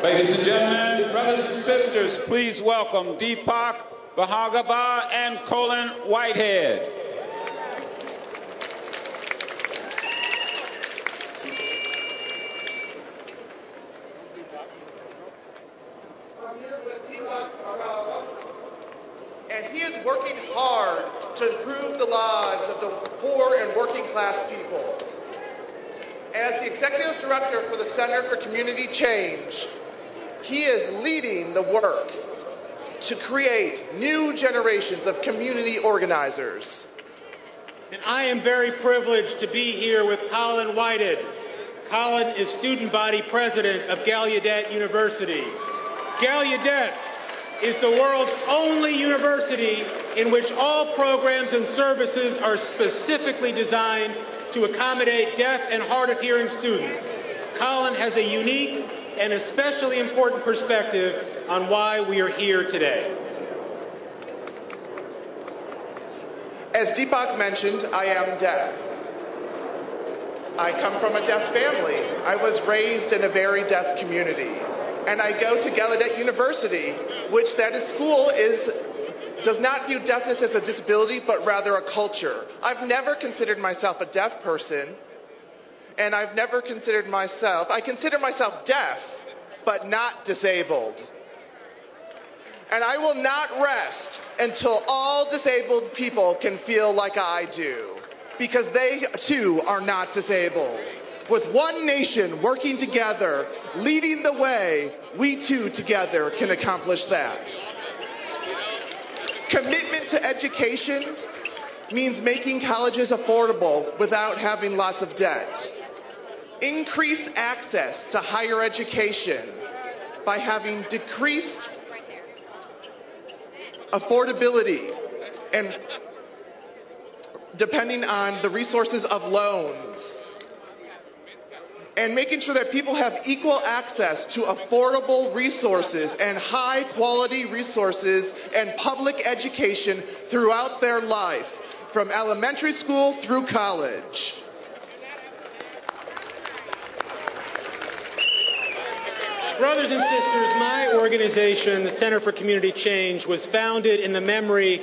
Ladies and gentlemen, brothers and sisters, please welcome Deepak Bhargava and Colin Whitehead. I'm here with Deepak Bhargava, and he is working hard to improve the lives of the poor and working class people. As the Executive Director for the Center for Community Change, he is leading the work to create new generations of community organizers. And I am very privileged to be here with Colin Whitehead. Colin is student body president of Gallaudet University. Gallaudet is the world's only university in which all programs and services are specifically designed to accommodate deaf and hard of hearing students. Colin has a unique and especially important perspective on why we are here today. As Deepak mentioned, I am deaf. I come from a deaf family. I was raised in a very deaf community. And I go to Gallaudet University, which does not view deafness as a disability, but rather a culture. I've never considered myself a deaf person, and I consider myself deaf, but not disabled. And I will not rest until all disabled people can feel like I do, because they too are not disabled. With one nation working together, leading the way, we too together can accomplish that. Commitment to education means making colleges affordable without having lots of debt. Increase access to higher education by having decreased affordability and depending on the resources of loans. And making sure that people have equal access to affordable resources and high quality resources and public education throughout their life, from elementary school through college. Brothers and sisters, my organization, the Center for Community Change, was founded in the memory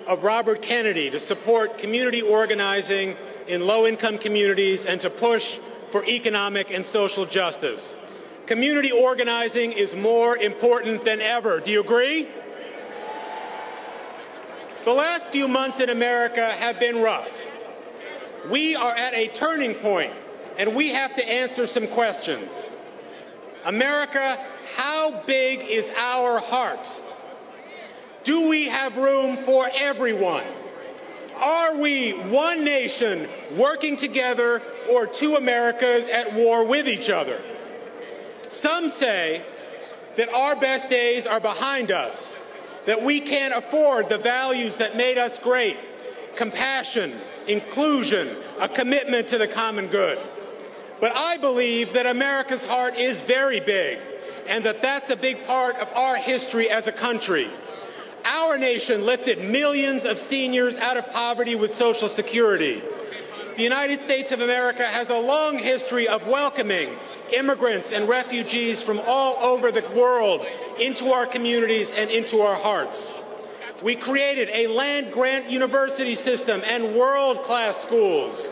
of Robert Kennedy to support community organizing in low-income communities and to push for economic and social justice. Community organizing is more important than ever. Do you agree? The last few months in America have been rough. We are at a turning point, and we have to answer some questions. America, how big is our heart? Do we have room for everyone? Are we one nation working together or two Americas at war with each other? Some say that our best days are behind us, that we can't afford the values that made us great: compassion, inclusion, a commitment to the common good. But I believe that America's heart is very big, and that that's a big part of our history as a country. Our nation lifted millions of seniors out of poverty with Social Security. The United States of America has a long history of welcoming immigrants and refugees from all over the world into our communities and into our hearts. We created a land-grant university system and world-class schools.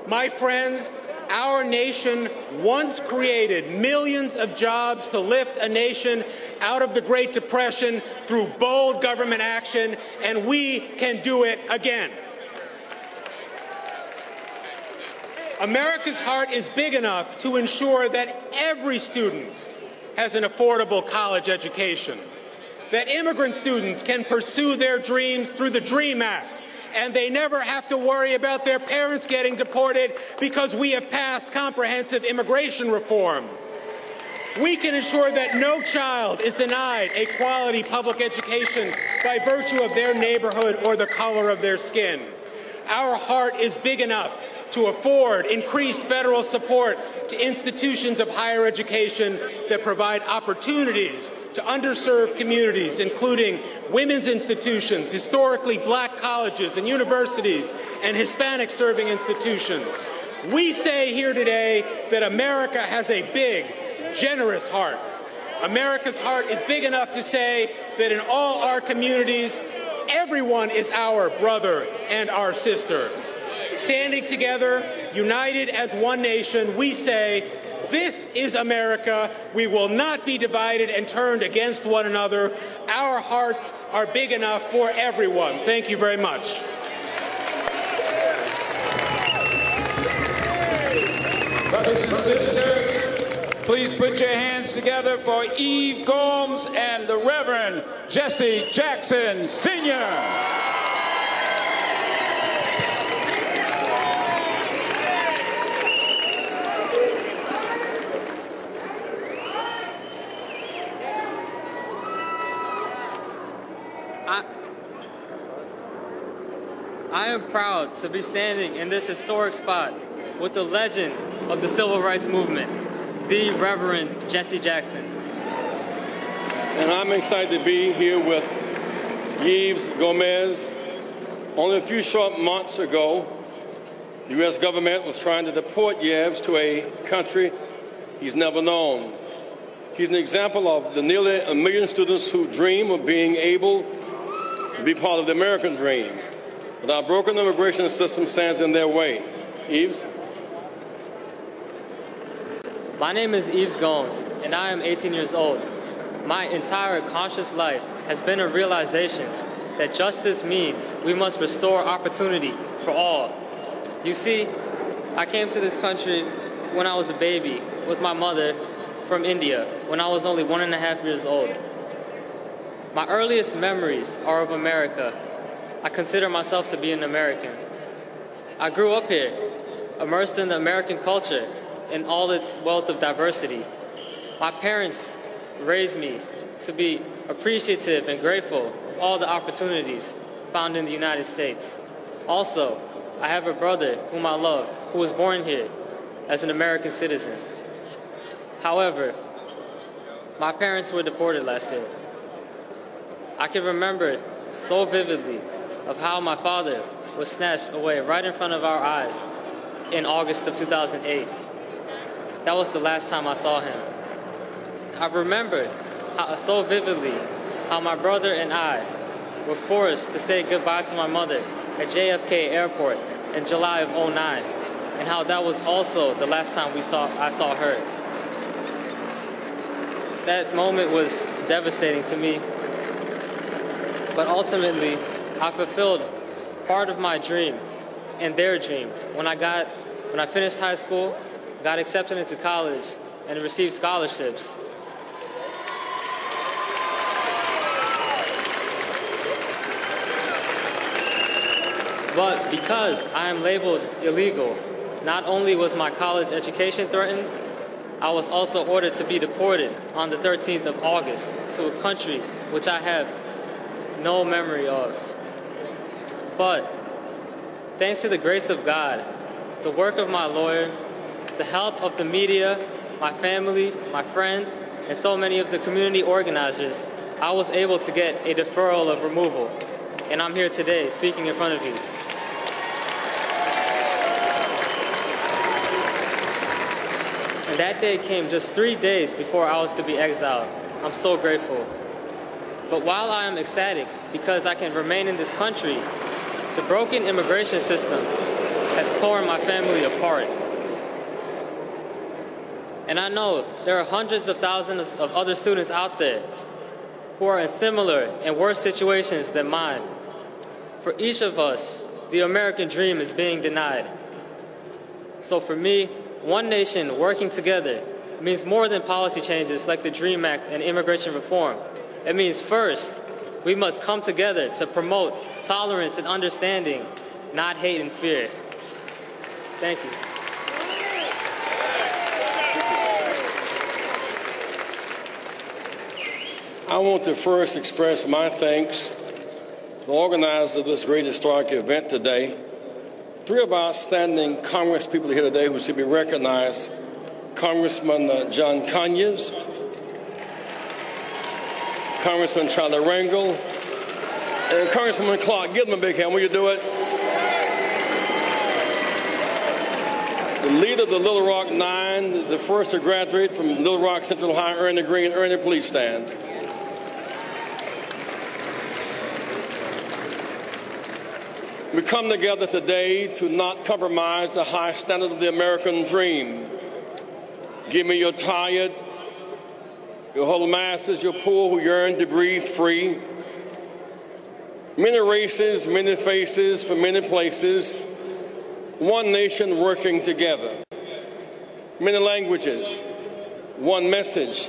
My friends, our nation once created millions of jobs to lift a nation out of the Great Depression through bold government action, and we can do it again. America's heart is big enough to ensure that every student has an affordable college education, that immigrant students can pursue their dreams through the DREAM Act, and they never have to worry about their parents getting deported because we have passed comprehensive immigration reform. We can ensure that no child is denied a quality public education by virtue of their neighborhood or the color of their skin. Our heart is big enough to afford increased federal support to institutions of higher education that provide opportunities to underserved communities, including women's institutions, historically black colleges and universities, and Hispanic-serving institutions. We say here today that America has a big, generous heart. America's heart is big enough to say that in all our communities, everyone is our brother and our sister. Standing together, united as one nation, we say, this is America. We will not be divided and turned against one another. Our hearts are big enough for everyone. Thank you very much. Brothers and sisters, please put your hands together for Eve Gomes and the Reverend Jesse Jackson, Sr. I am proud to be standing in this historic spot with the legend of the Civil Rights Movement, the Reverend Jesse Jackson. And I'm excited to be here with Yves Gomez. Only a few short months ago, the U.S. government was trying to deport Yves to a country he's never known. He's an example of the nearly 1 million students who dream of being able to be part of the American dream. But our broken immigration system stands in their way. Yves? My name is Yves Gomes, and I am 18 years old. My entire conscious life has been a realization that justice means we must restore opportunity for all. You see, I came to this country when I was a baby with my mother from India when I was only 1.5 years old. My earliest memories are of America. I consider myself to be an American. I grew up here, immersed in the American culture in all its wealth of diversity. My parents raised me to be appreciative and grateful of all the opportunities found in the United States. Also, I have a brother whom I love, who was born here as an American citizen. However, my parents were deported last year. I can remember so vividly of how my father was snatched away right in front of our eyes in August of 2008. That was the last time I saw him. I remembered so vividly how my brother and I were forced to say goodbye to my mother at JFK Airport in July of 2009, and how that was also the last time I saw her. That moment was devastating to me, but ultimately I fulfilled part of my dream and their dream when I finished high school, got accepted into college, and received scholarships. But because I am labeled illegal, not only was my college education threatened, I was also ordered to be deported on the 13th of August to a country which I have no memory of. But thanks to the grace of God, the work of my lawyer, the help of the media, my family, my friends, and so many of the community organizers, I was able to get a deferral of removal. And I'm here today speaking in front of you. And that day came just 3 days before I was to be exiled. I'm so grateful. But while I am ecstatic because I can remain in this country, the broken immigration system has torn my family apart. And I know there are hundreds of thousands of other students out there who are in similar and worse situations than mine. For each of us, the American dream is being denied. So for me, one nation working together means more than policy changes like the DREAM Act and immigration reform. It means first, we must come together to promote tolerance and understanding, not hate and fear. Thank you. I want to first express my thanks to the organizers of this great historic event today. 3 of our outstanding Congress people here today who should be recognized: Congressman John Conyers, Congressman Charlie Rangel, and Congresswoman Clark. Give them a big hand. Will you do it? the leader of the Little Rock Nine, the first to graduate from Little Rock Central High, Ernie Green. Ernie, please stand. We come together today to not compromise the high standard of the American dream. Give me your tired, your whole masses, your poor who yearn to breathe free. Many races, many faces from many places, one nation working together. Many languages, one message.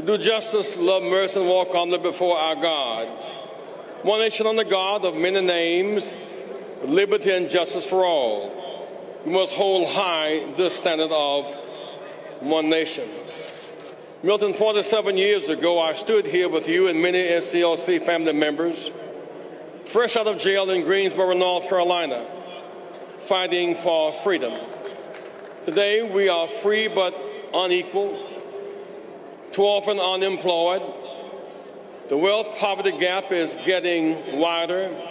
Do justice, love mercy, and walk humbly before our God. One nation under God of many names, liberty and justice for all. We must hold high the standard of one nation. Milton, 47 years ago, I stood here with you and many SCLC family members, fresh out of jail in Greensboro, North Carolina, fighting for freedom. Today, we are free but unequal, too often unemployed. The wealth-poverty gap is getting wider.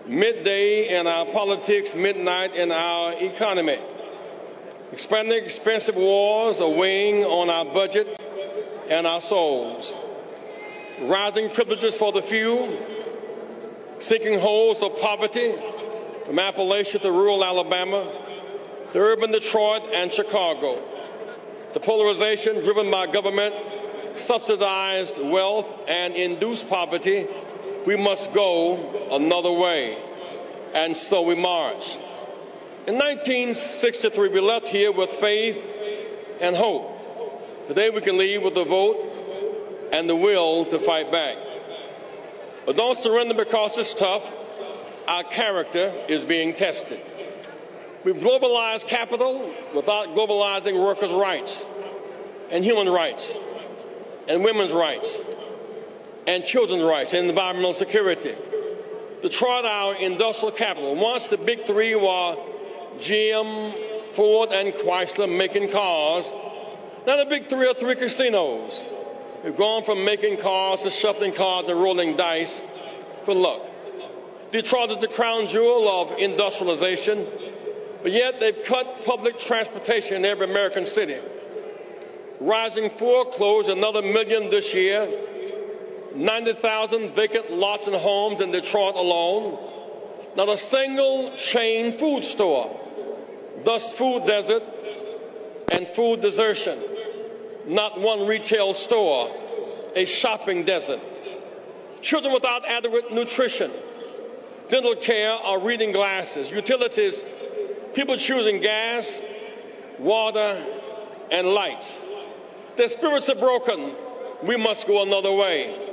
Midday in our politics, midnight in our economy. Expanding expensive wars are weighing on our budget and our souls. Rising privileges for the few, sinking holes of poverty from Appalachia to rural Alabama, to urban Detroit and Chicago. The polarization driven by government, subsidized wealth, and induced poverty. We must go another way. And so we march. In 1963, we left here with faith and hope. Today we can leave with the vote and the will to fight back. But don't surrender because it's tough. Our character is being tested. We've globalized capital without globalizing workers' rights and human rights and women's rights and children's rights and environmental security. Detroit, our industrial capital. Once the big three were GM, Ford, and Chrysler making cars. Now the big three are three casinos. We've gone from making cars to shuffling cards and rolling dice for luck. Detroit is the crown jewel of industrialization, but yet they've cut public transportation in every American city. Rising foreclosures, another million this year. 90,000 vacant lots and homes in Detroit alone. Not a single chain food store. Thus food desert and food desertion. Not one retail store. A shopping desert. Children without adequate nutrition. Dental care or reading glasses. Utilities. People choosing gas, water, and lights. Their spirits are broken. We must go another way.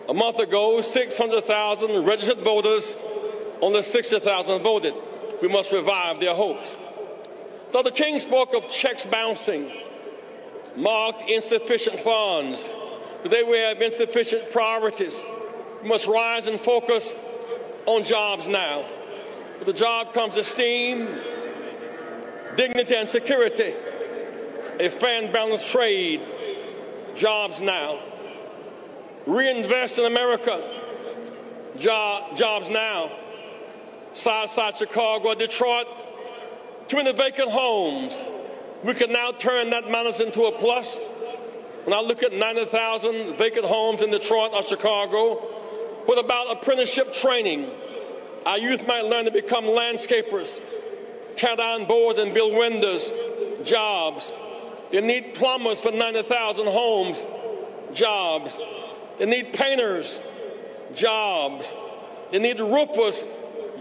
A month ago, 600,000 registered voters, only 60,000 voted. We must revive their hopes. Dr. King spoke of checks bouncing, marked insufficient funds. Today we have insufficient priorities. We must rise and focus on jobs now. With the job comes esteem, dignity, and security. A fair and balanced trade. Jobs now. Reinvest in America. Jobs now. Southside Chicago, Detroit, 20 vacant homes. We can now turn that minus into a plus. When I look at 90,000 vacant homes in Detroit or Chicago, what about apprenticeship training? Our youth might learn to become landscapers, tear down boards and build windows. Jobs. They need plumbers for 90,000 homes. Jobs. They need painters. Jobs. They need roofers.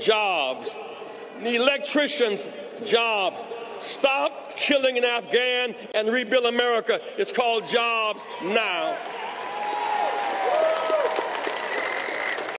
Jobs. They need electricians. Jobs. Stop killing an Afghan and rebuild America. It's called jobs now.